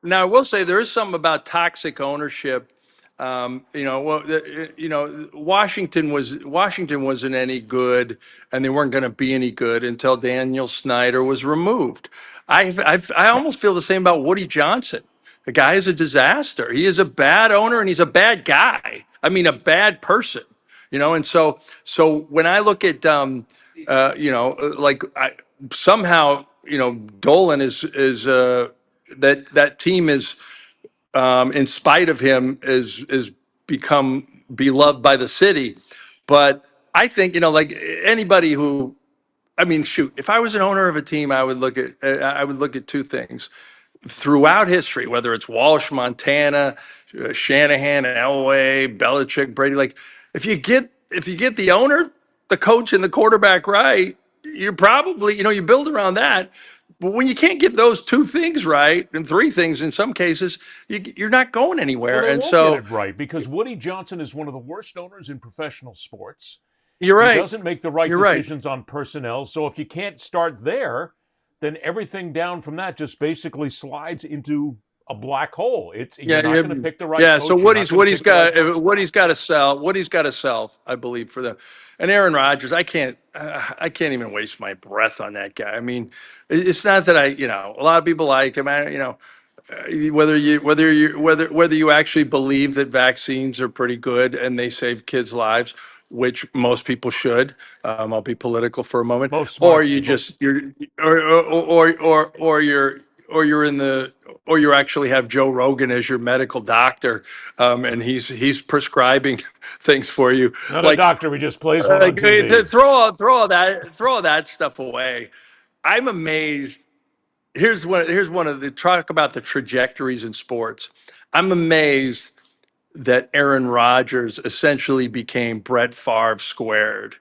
Now, I will say there is something about toxic ownership. Washington wasn't any good, and they weren't going to be any good until Daniel Snyder was removed. I almost feel the same about Woody Johnson. The guy is a disaster. He is a bad owner, and he's a bad guy. I mean, a bad person. And so when I look at like somehow Dolan is that team is in spite of him is become beloved by the city. But I think like anybody who, I mean, shoot, if I was an owner of a team, I would look at two things throughout history, whether it's Walsh, Montana, Shanahan, Elway, Belichick, Brady. Like if you get the owner, the coach, and the quarterback right, you're probably you build around that. But when you can't get those two things right, and three things in some cases, you're not going Well, anywhere. they And won't get so it right because Woody Johnson is one of the worst owners in professional sports. you're He right. doesn't make the right You're right. decisions on personnel. So if you can't start there, then everything down from that just basically slides into a black hole. You're Yeah, not yeah, going to pick the right yeah. So coach. You're not going to pick the right What personnel. he's got to sell, I believe, for them. And Aaron Rodgers, I can't even waste my breath on that guy. I mean, it's not that a lot of people like him. Whether you actually believe that vaccines are pretty good and they save kids' lives, which most people should. I'll be political for a moment, Most or smart you people. just you're or you're in the or you actually have Joe Rogan as your medical doctor, and he's prescribing things for you. Not a Like, doctor. He just plays one on TV. throw all that stuff away. I'm amazed. Here's one of the talk about the trajectories in sports. I'm amazed that Aaron Rodgers essentially became Brett Favre squared.